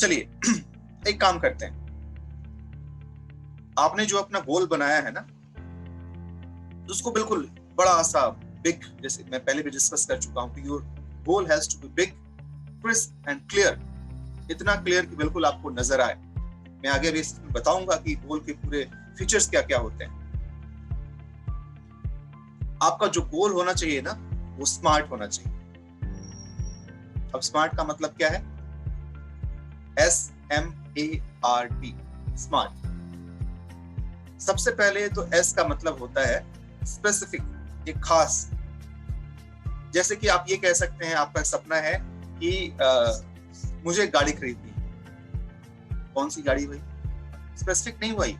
चलिए एक काम करते हैं, आपने जो अपना गोल बनाया है ना, उसको बिल्कुल बड़ा सा बिग, जैसे मैं पहले भी डिस्कस कर चुका हूं कि your goal has to be big, crisp and clear. इतना क्लियर कि बिल्कुल आपको नजर आए। मैं आगे भी बताऊंगा कि गोल के पूरे फीचर्स क्या क्या होते हैं। आपका जो गोल होना चाहिए ना, वो स्मार्ट होना चाहिए। अब स्मार्ट का मतलब क्या है? SMART, smart. सबसे पहले तो S का मतलब होता है स्पेसिफिक, एक खास। जैसे कि आप ये कह सकते हैं, आपका सपना है कि मुझे गाड़ी खरीदनी है। कौन सी गाड़ी भाई? स्पेसिफिक नहीं भाई,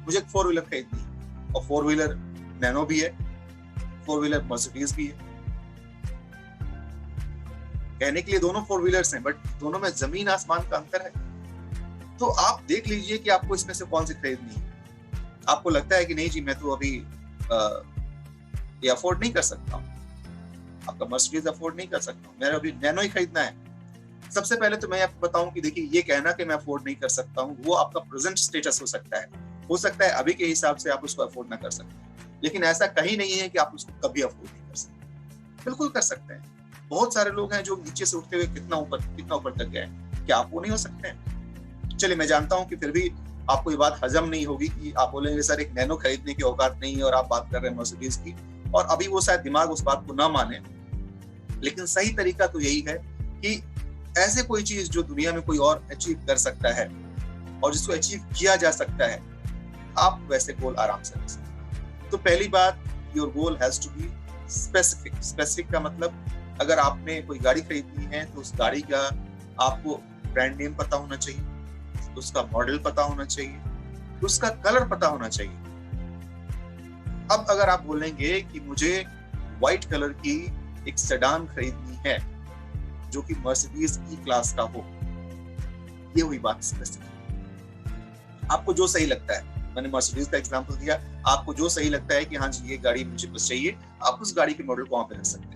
मुझे एक 4 व्हीलर खरीदनी है, और 4 व्हीलर नैनो भी है, 4 व्हीलर मर्सिडीज भी है। कहने के लिए दोनों 4 व्हीलर्स हैं, बट दोनों में जमीन आसमान का अंतर है। तो आप देख लीजिए कि आपको इसमें से कौन सी खरीदनी है। आपको लगता है कि नहीं जी, मैं तो अभी ये अफोर्ड नहीं कर सकता हूँ, आपका मर्सिडीज अफोर्ड नहीं कर सकता हूँ, मेरा अभी नैनो ही खरीदना है। सबसे पहले तो मैं आपको बताऊं कि देखिए, ये कहना कि मैं अफोर्ड नहीं कर सकता हूँ, वो आपका प्रेजेंट स्टेटस हो सकता है। हो सकता है अभी के हिसाब से आप उसको अफोर्ड ना कर सकते, लेकिन ऐसा कहीं नहीं है कि आप उसको कभी अफोर्ड नहीं कर सकते। बिल्कुल कर सकते हैं। बहुत सारे लोग हैं जो नीचे से उठते हुए कितना ऊपर तक गए। क्या आप वो नहीं हो सकते हैं? चलिए, मैं जानता हूं कि फिर भी आपको ये बात हजम नहीं होगी कि आप बोलेंगे सर एक नैनो खरीदने की औकात नहीं है और आप बात कर रहे हैं मर्सिडीज की, और अभी वो शायद दिमाग उस बात को ना माने। लेकिन सही तरीका तो यही है कि ऐसे कोई चीज जो दुनिया में कोई और अचीव कर सकता है और जिसको अचीव किया जा सकता है, आप वैसे गोल आराम से रख सकते हैं। तो पहली बात, your goal has to be specific. Specific का मतलब, अगर आपने कोई गाड़ी खरीदनी है तो उस गाड़ी का आपको ब्रांड नेम पता होना चाहिए, उसका मॉडल पता होना चाहिए, उसका कलर पता होना चाहिए। अब अगर आप बोलेंगे कि मुझे व्हाइट कलर की एक सेडान खरीदनी है जो कि मर्सिडीज ई क्लास का हो, ये हुई बात स्पेसिफिक। आपको जो सही लगता है, मैंने मर्सिडीज का एग्जांपल दिया, आपको जो सही लगता है कि हाँ जी ये गाड़ी मुझे बस चाहिए, आप उस गाड़ी के मॉडल को वहां पे रख सकते हैं।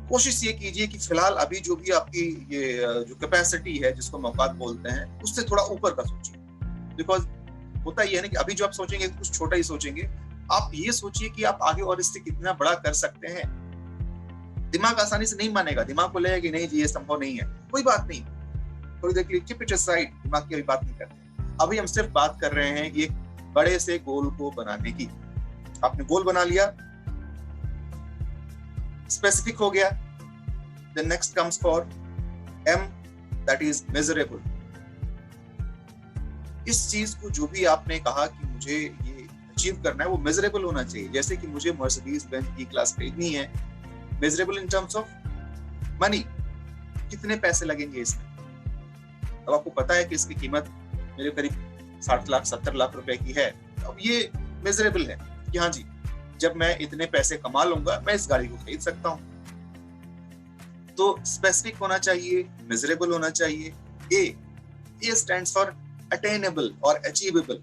कोशिश ये कीजिए कि फिलहाल अभी जो भी आपकी ये जो कैपेसिटी है, जिसको औकात बोलते हैं, उससे थोड़ा ऊपर का सोचिए। बिकॉज होता ये है ना कि अभी जो आप सोचेंगे कुछ छोटा ही सोचेंगे, आप ये सोचिए कि आप आगे और इससे कितना बड़ा कर सकते हैं। दिमाग आसानी से नहीं मानेगा, दिमाग को लगेगा कि नहीं जी ये संभव नहीं है। कोई बात नहीं, थोड़ी देर के लिए कीप इट असाइड, दिमाग की अभी बात नहीं करते। अभी हम सिर्फ बात कर रहे हैं कि एक बड़े से गोल को बनाने की। आपने गोल बना लिया, स्पेसिफिक हो गया, then next comes for M, that is measurable। इस चीज को जो भी आपने कहा कि मुझे ये अचीव करना है, वो मेजरेबल होना चाहिए। जैसे कि मुझे मर्सिडीज बेंज ई क्लास खरीदनी है, measurable in terms of money, कितने पैसे लगेंगे इसमें। अब आपको पता है कि इसकी कीमत मेरे करीब 60 लाख 70 लाख रुपए की है। अब ये मेजरेबल है कि हाँ जी, जब मैं इतने पैसे कमा लूंगा मैं इस गाड़ी को खरीद सकता हूँ। तो स्पेसिफिक होना चाहिए, मेजरेबल होना चाहिए। ए स्टैंड्स फॉर अटेनेबल और अचीवेबल।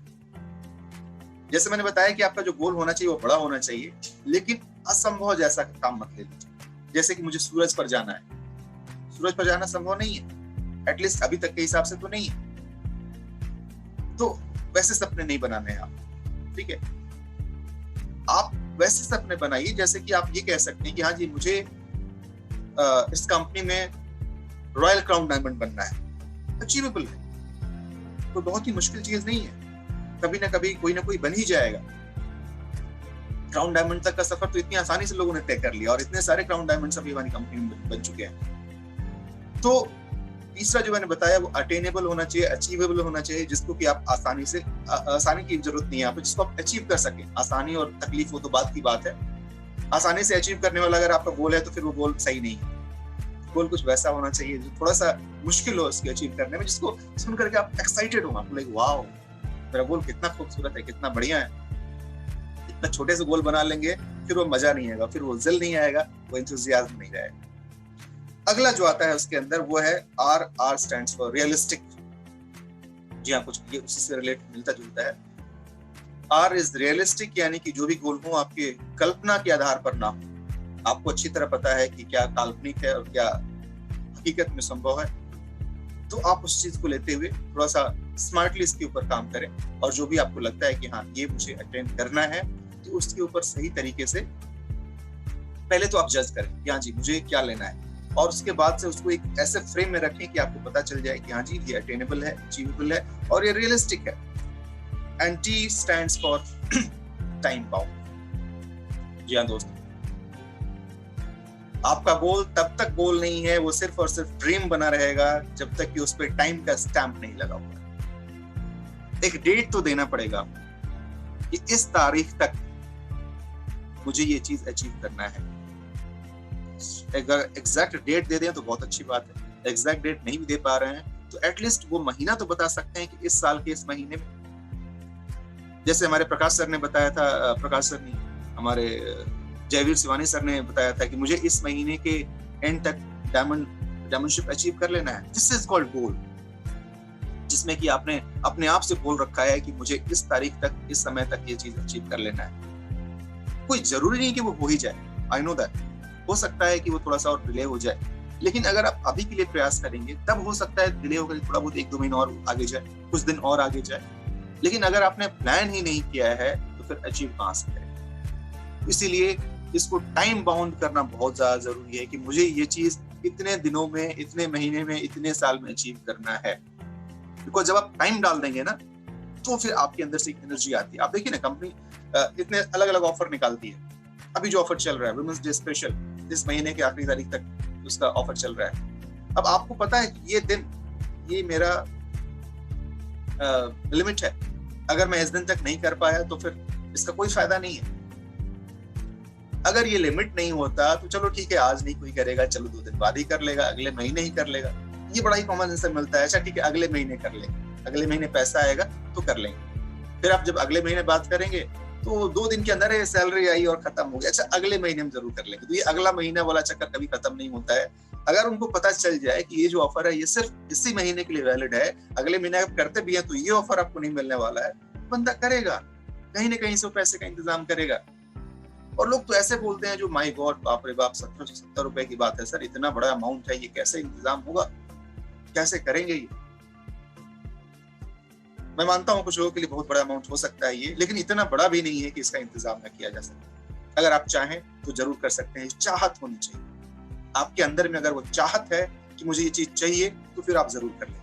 जैसे मैंने बताया कि आपका जो गोल होना चाहिए वो बड़ा होना चाहिए, लेकिन असंभव जैसा काम मत ले लीजिए। जैसे कि मुझे सूरज पर जाना है, सूरज पर जाना संभव नहीं है, एटलीस्ट अभी तक के हिसाब से तो नहीं है। तो वैसे सपने नहीं बनाने हैं आप, ठीक है। आप वैसे सपने बनाइए जैसे कि आप ये कह सकते हैं कि हाँ जी मुझे इस कंपनी में रॉयल क्राउन डायमंड बनना है। अचीवेबल है, कोई बहुत ही मुश्किल चीज नहीं है, कभी ना कभी कोई ना कोई बन ही जाएगा। क्राउन डायमंड तक का सफर तो इतनी आसानी से लोगों ने तय कर लिया और इतने सारे क्राउन डायमंड्स अभी हमारी कंपनी में बन चुके हैं। तो तीसरा जो मैंने बताया वो अटेनेबल होना चाहिए, अचीवेबल होना चाहिए, जिसको कि आप आसानी की जरूरत नहीं है आप, जिसको आप अचीव कर सके। आसानी और तकलीफ वो तो बात की बात है। आसानी से अचीव करने वाला अगर आपका गोल है तो फिर वो गोल सही नहीं है। गोल कुछ वैसा होना चाहिए जो थोड़ा सा मुश्किल हो उसके अचीव करने में, जिसको सुन करके आप एक्साइटेड हो, आप लाइक वाओ मेरा गोल कितना खूबसूरत है, कितना बढ़िया है। इतना छोटे से गोल बना लेंगे फिर वो मजा नहीं आएगा, फिर वो जिल नहीं आएगा, वो एंथुसियाज्म नहीं रहेगा। अगला जो आता है उसके अंदर वो है R स्टैंड्स फॉर रियलिस्टिक। जी हाँ, कुछ ये उसी से रिलेट मिलता जुलता है। R इज रियलिस्टिक, यानी कि जो भी गोल हो आपके कल्पना के आधार पर ना हो। आपको अच्छी तरह पता है कि क्या काल्पनिक है और क्या हकीकत में संभव है। तो आप उस चीज को लेते हुए थोड़ा सा स्मार्टली इसके ऊपर काम करें, और जो भी आपको लगता है कि हाँ ये मुझे अटेंड करना है, तो उसके ऊपर सही तरीके से पहले तो आप जज करें कि हाँ जी मुझे क्या लेना है, और उसके बाद से उसको एक ऐसे फ्रेम में रखें कि आपको पता चल जाए कि हाँ जी ये अटेनेबल है, अचीवेबल है और ये रियलिस्टिक है। And T stands for time bound. जी हाँ दोस्तों, आपका गोल तब तक गोल नहीं है, वो सिर्फ और सिर्फ ड्रीम बना रहेगा जब तक कि उस पर टाइम का स्टैंप नहीं लगा हुआ। एक डेट तो देना पड़ेगा कि इस तारीख तक मुझे ये चीज अचीव करना है। अगर एग्जैक्ट डेट दे दें तो बहुत अच्छी बात है, एग्जैक्ट डेट नहीं भी दे पा रहे हैं तो एटलीस्ट वो महीना तो बता सकते हैं कि इस साल के इस महीने में, जैसे हमारे प्रकाश सर ने बताया था, प्रकाश सर नहीं हमारे जयवीर शिवानी सर ने बताया था कि मुझे इस महीने के एंड तक डायमंडशिप अचीव कर लेना है। दिस इज कॉल्ड गोल, जिसमें कि आपने अपने आप से बोल रखा है कि मुझे इस तारीख तक, इस समय तक ये चीज अचीव कर लेना है। कोई जरूरी नहीं कि वो हो ही जाए, आई नो दैट, हो सकता है कि वो थोड़ा सा और डिले हो जाए, लेकिन अगर आप अभी के लिए प्रयास करेंगे तब हो सकता है डिले होकर थोड़ा बहुत 1-2 महीना और आगे जाए, कुछ दिन और आगे जाए। लेकिन अगर आपने प्लान ही नहीं किया है तो फिर अचीव कहां से करें। इसीलिए इसको टाइम बाउंड करना बहुत ज्यादा जरूरी है कि मुझे ये चीज इतने दिनों में, इतने महीने में, इतने साल में अचीव करना है। बिकॉज जब आप टाइम डाल देंगे ना तो फिर आपके अंदर से एक एनर्जी आती है। आप देखिए ना, कंपनी इतने अलग अलग ऑफर निकालती है। अभी जो ऑफर चल रहा है वुमेन्स डे स्पेशल, इस महीने की आखिरी तारीख तक उसका ऑफर चल रहा है। अब आपको पता है ये दिन, ये मेरा लिमिट है, अगर मैं इस दिन तक नहीं कर पाया तो फिर इसका कोई फायदा नहीं है। अगर ये लिमिट नहीं होता तो चलो ठीक है, आज नहीं कोई करेगा, चलो 2 दिन बाद ही कर लेगा, अगले महीने ही कर लेगा, ये बड़ा ही कॉमन आंसर मिलता है। अच्छा ठीक है, अगले महीने कर लेंगे, अगले महीने पैसा आएगा तो कर लेंगे। फिर आप जब अगले महीने बात करेंगे तो 2 दिन के अंदर सैलरी आई और खत्म हो गया, अच्छा अगले महीने में जरूर कर लेंगे। तो ये अगला महीना वाला चक्कर कभी खत्म नहीं होता है। अगर उनको पता चल जाए कि ये जो ऑफर है ये सिर्फ इसी महीने के लिए वैलिड है, अगले महीने आप करते भी हैं तो ये ऑफर आपको नहीं मिलने वाला है, बंदा करेगा, कहीं ना कहीं से पैसे का इंतजाम करेगा। और लोग तो ऐसे बोलते हैं जो माय गॉड, बाप रे बाप, 1770 रुपए की बात है सर, इतना बड़ा अमाउंट है, ये कैसे इंतजाम होगा, कैसे करेंगे ये। मैं मानता हूँ कुछ लोगों के लिए बहुत बड़ा अमाउंट हो सकता है ये, लेकिन इतना बड़ा भी नहीं है कि इसका इंतजाम न किया जा सके। अगर आप चाहें तो जरूर कर सकते हैं, चाहत होनी चाहिए आपके अंदर में। अगर वो चाहत है कि मुझे ये चीज चाहिए तो फिर आप जरूर कर लें।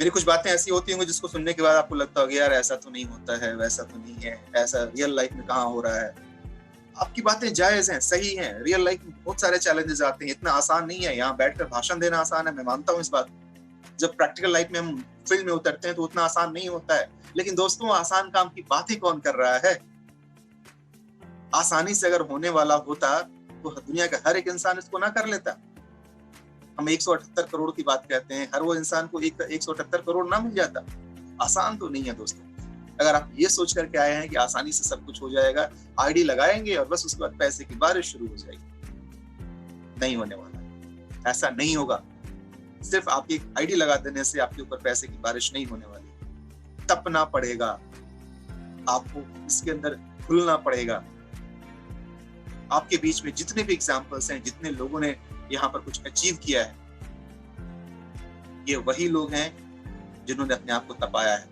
मेरी कुछ बातें ऐसी होती होंगी जिसको सुनने के बाद आपको लगता होगा यार ऐसा तो नहीं होता है, वैसा तो नहीं है, ऐसा रियल लाइफ में कहाँ हो रहा है। आपकी बातें जायज हैं, सही हैं। रियल लाइफ में बहुत सारे चैलेंजेस आते हैं, इतना आसान नहीं है। यहाँ बैठकर भाषण देना आसान है, मैं मानता हूँ इस बात। जब प्रैक्टिकल लाइफ में हम फील्ड में उतरते हैं तो उतना आसान नहीं होता है। लेकिन दोस्तों, आसान काम की बात ही कौन कर रहा है। आसानी से अगर होने वाला होता तो दुनिया का हर एक इंसान इसको ना कर लेता। हम 178 करोड़ की बात कहते हैं, हर वो इंसान को 178 करोड़ ना मिल जाता। आसान तो नहीं है दोस्तों। अगर आप ये सोच करके आए हैं कि आसानी से सब कुछ हो जाएगा, आईडी लगाएंगे और बस उसके बाद पैसे की बारिश शुरू हो जाएगी, नहीं होने वाला, ऐसा नहीं होगा। सिर्फ आपकी आईडी लगा देने से आपके ऊपर पैसे की बारिश नहीं होने वाली। तपना पड़ेगा आपको, इसके अंदर खुलना पड़ेगा। आपके बीच में जितने भी एग्जाम्पल्स हैं, जितने लोगों ने यहाँ पर कुछ अचीव किया है, ये वही लोग हैं जिन्होंने अपने आप को तपाया है,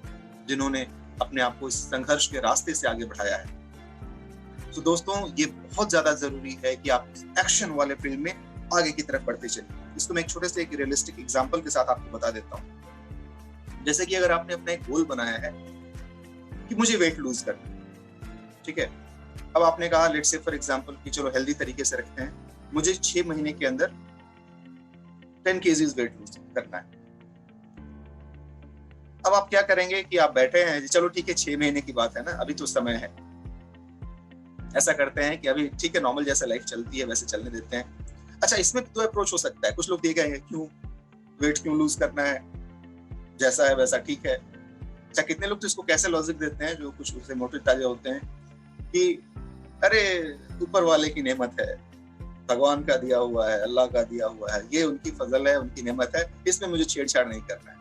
जिन्होंने अपने आप को इस संघर्ष के रास्ते से आगे बढ़ाया है। तो दोस्तों, ये बहुत ज्यादा जरूरी है कि आप एक्शन वाले फील्ड में आगे की तरफ बढ़ते चलिए। इसको मैं एक छोटे से एक रियलिस्टिक एग्जांपल के साथ आपको बता देता हूँ। जैसे कि अगर आपने अपना एक गोल बनाया है कि मुझे वेट लूज करना है, ठीक है। अब आपने कहा, लेट्स से फॉर एग्जांपल कि चलो हेल्दी तरीके से रखते हैं, मुझे 6 महीने के अंदर 10 kg वेट लूज करना है। अब आप क्या करेंगे कि आप बैठे हैं, चलो ठीक है 6 महीने की बात है ना, अभी तो समय है। ऐसा करते हैं कि अभी ठीक है, नॉर्मल जैसा लाइफ चलती है वैसे चलने देते हैं। अच्छा, इसमें 2 अप्रोच हो सकता है। कुछ लोग देखेंगे क्यों वेट क्यों लूज करना है, जैसा है वैसा ठीक है। अच्छा, कितने लोग तो इसको कैसे लॉजिक देते हैं, जो कुछ उससे मोटे ताजे होते हैं, कि अरे ऊपर वाले की नेमत है, भगवान का दिया हुआ है, अल्लाह का दिया हुआ है, ये उनकी फजल है, उनकी नेमत है, इसमें मुझे छेड़छाड़ नहीं करना है।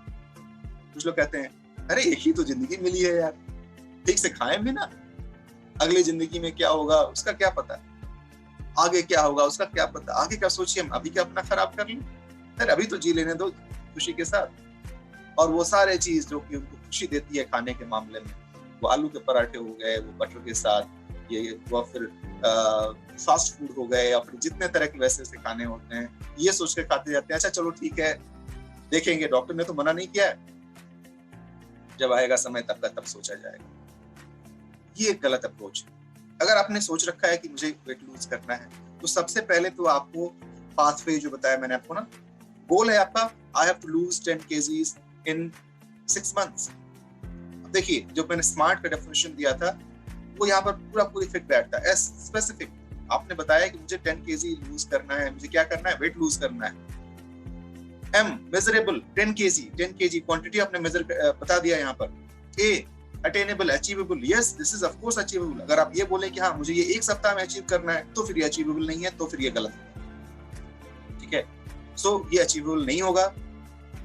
कुछ लोग कहते हैं अरे एक ही तो जिंदगी मिली है यार, ठीक से खाएं भी ना, अगली जिंदगी में क्या होगा उसका क्या पता, आगे क्या होगा उसका क्या पता, आगे क्या सोचिए, हम अभी क्या अपना खराब कर लें। सर अभी तो जी लेने दो खुशी के साथ। और वो सारे चीज जो कि उनको खुशी देती है खाने के मामले में, वो आलू के पराठे हो गए, वो बटर के साथ, ये वो फिर फास्ट फूड हो गए, या फिर जितने तरह के वैसे ऐसे खाने होते हैं, ये सोच के खाते जाते हैं अच्छा चलो ठीक है देखेंगे, डॉक्टर ने तो मना नहीं किया है, जब आएगा समय तब का तब सोचा जाएगा। ये एक गलत अप्रोच है। अगर आपने सोच रखा है कि मुझे वेट लूज करना है, तो सबसे पहले तो आपको पाथवे जो बताया मैंने आपको ना, गोल है आपका I have to lose 10 kgs in 6 months। देखिए जो मैंने स्मार्ट का डेफिनेशन दिया था वो यहाँ पर पूरा पूरी फिट बैठता है। एस स्पेसिफिक आपने बताया कि मुझे 10 kg लूज करना है, मुझे क्या करना है, वेट लूज करना है। एम मेजरेबल 10 kg क्वांटिटी आपने मेजर बता दिया यहाँ पर। A attainable achievable, yes this is of course achievable. अगर आप ये बोले कि हाँ मुझे ये एक सप्ताह में अचीव करना है, तो फिर ये अचीवेबल नहीं है, तो फिर ये गलत है। ठीक है, सो ये अचीवेबल नहीं होगा।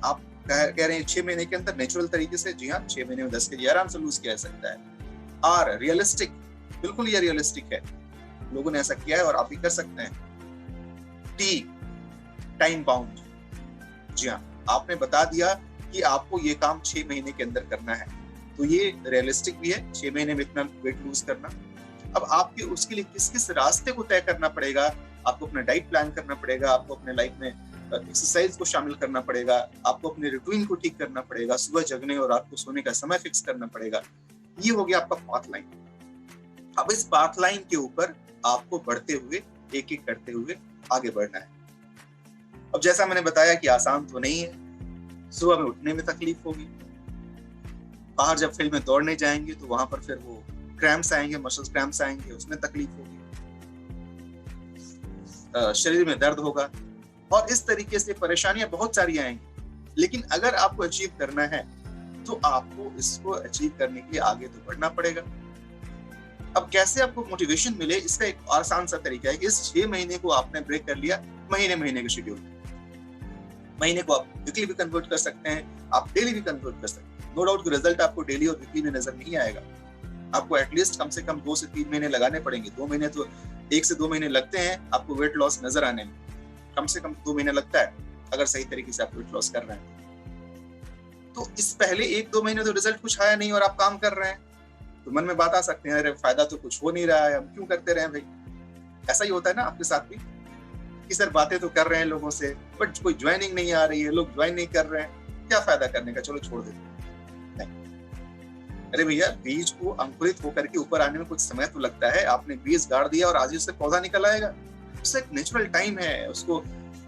आप कह रहे हैं 6 महीने के अंदर नेचुरल तरीके से, जी हाँ 6 महीने में 10 kg आराम से लूज किया जा सकता है। आर रियलिस्टिक, बिल्कुल ये रियलिस्टिक है, लोगों ने ऐसा किया है और आप भी कर सकते हैं। टी टाइम बाउंड, जी हाँ आपने बता दिया कि आपको ये काम 6 महीने के अंदर करना है, तो ये रियलिस्टिक भी है 6 महीने में इतना वेट लूज करना। अब आपके उसके लिए किस किस रास्ते को तय करना पड़ेगा, आपको अपना डाइट प्लान करना पड़ेगा, आपको अपने लाइफ में एक्सरसाइज को शामिल करना पड़ेगा, आपको अपने रूटीन को ठीक करना पड़ेगा, सुबह जगने और रात को सोने का समय फिक्स करना पड़ेगा। ये हो गया आपका पाथ लाइन। अब इस पाथ लाइन के ऊपर आपको बढ़ते हुए एक एक करते हुए आगे बढ़ना है। अब जैसा मैंने बताया कि आसान तो नहीं है, सुबह में उठने में तकलीफ होगी, बाहर जब फील्ड में दौड़ने जाएंगे तो वहां पर फिर वो क्रैम्प्स आएंगे, मसल्स क्रैम्प्स आएंगे, उसमें तकलीफ होगी, शरीर में दर्द होगा और इस तरीके से परेशानियां बहुत सारी आएंगी। लेकिन अगर आपको अचीव करना है तो आपको इसको अचीव करने के लिए आगे तो बढ़ना पड़ेगा। अब कैसे आपको मोटिवेशन मिले, इसका एक आसान सा तरीका है कि इस 6 महीने को आपने ब्रेक कर लिया महीने महीने के शेड्यूल। महीने को आप वीकली भी कन्वर्ट कर सकते हैं, आप डेली भी कन्वर्ट कर सकते हैं। नो डाउट रिजल्ट आपको डेली और वीकली में नजर नहीं आएगा, आपको एटलीस्ट कम से कम 2 से 3 महीने लगाने पड़ेंगे। 2 महीने तो 1 से 2 महीने लगते हैं आपको वेट लॉस नजर आने में, कम से कम 2 महीने लगता है अगर सही तरीके से आप वेट लॉस कर रहे हैं। तो इस पहले 1-2 महीने तो रिजल्ट कुछ आया नहीं और आप काम कर रहे हैं, तो मन में बात आ सकते हैं अरे फायदा तो कुछ हो नहीं रहा है, हम क्यों करते रहे भाई। ऐसा ही होता है ना आपके साथ भी कि सर बातें तो कर रहे हैं लोगों से बट कोई ज्वाइनिंग नहीं आ रही है, लोग ज्वाइन नहीं कर रहे हैं, क्या फायदा करने का, चलो छोड़ देते हैं। अरे भैया बीज को अंकुरित होकर के ऊपर आने में कुछ समय तो लगता है। आपने बीज गाड़ दिया और आज ही उससे पौधा निकल आएगा, उससे एक नेचुरल टाइम है, उसको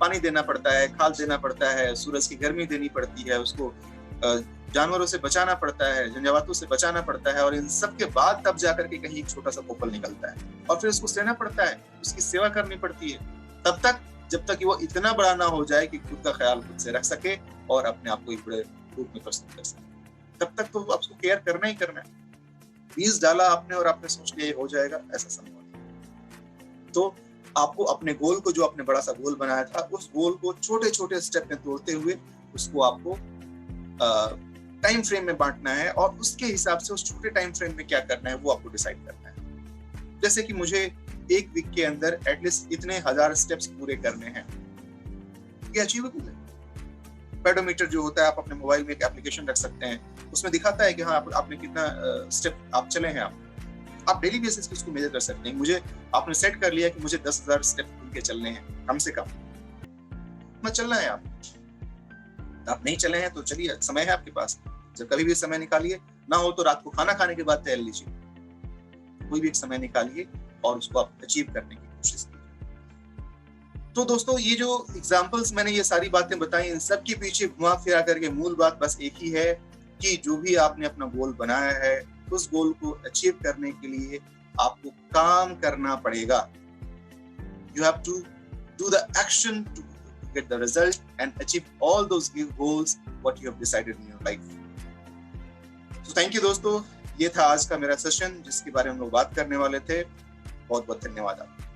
पानी देना पड़ता है, खाद देना पड़ता है, सूरज की गर्मी देनी पड़ती है, उसको जानवरों से बचाना पड़ता है, झंझावातों से बचाना पड़ता है, और इन सब के बाद तब जाकर के कहीं एक छोटा सा पोपल निकलता है और फिर उसको सहना पड़ता है, उसकी सेवा करनी पड़ती है तब तक जब तक वो इतना बड़ा ना हो जाए कि खुद का ख्याल खुद से रख सके और अपने आप को एक बड़े रूप में प्रस्तुत कर सके। तब तक तो आपको केयर करना ही करना है। बीज डाला आपने और आपने सोच लिया हो जाएगा, ऐसा संभव नहीं। तो आपको अपने गोल को, जो आपने बड़ा सा गोल बनाया था, उस गोल को छोटे छोटे स्टेप में तोड़ते हुए उसको आपको टाइम फ्रेम में बांटना है और उसके हिसाब से उस छोटे टाइम फ्रेम में क्या करना है वो आपको डिसाइड करना है। जैसे कि मुझे 1 वीक के अंदर एटलीस्ट इतने 1000 स्टेप्स पूरे करने हैं, ये अचीवेबल है। पेडोमीटर जो होता है, आप अपने मोबाइल में एक एप्लीकेशन रख सकते हैं, उसमें दिखाता है कि हाँ आपने कितना स्टेप आप चले हैं। आप डेली बेसिस पे उसको मेजर कर सकते हैं। मुझे आपने सेट कर लिया कि मुझे 10,000 स्टेप खुल के चलने हैं कम से कम, मैं चलना है। आप नहीं चले हैं तो चलिए, समय है आपके पास, जब कभी भी समय निकालिए, ना हो तो रात को खाना खाने के बाद टहल लीजिए, कोई भी एक समय निकालिए और उसको आप अचीव करने की कोशिश कीजिए। तो दोस्तों ये जो एग्जांपल्स मैंने ये सारी बातें बताई, इन सब के पीछे घुमा फिरा करके मूल बात बस एक ही है कि जो भी आपने अपना गोल बनाया है उस गोल को अचीव करने के लिए आपको काम करना पड़ेगा। You have to do the action to get the result and achieve all those goals what you have decided in your life. So thank you दोस्तों, ये था आज का मेरा सेशन जिसके बारे में हम लोग बात करने वाले थे। बहुत बहुत धन्यवाद आपका।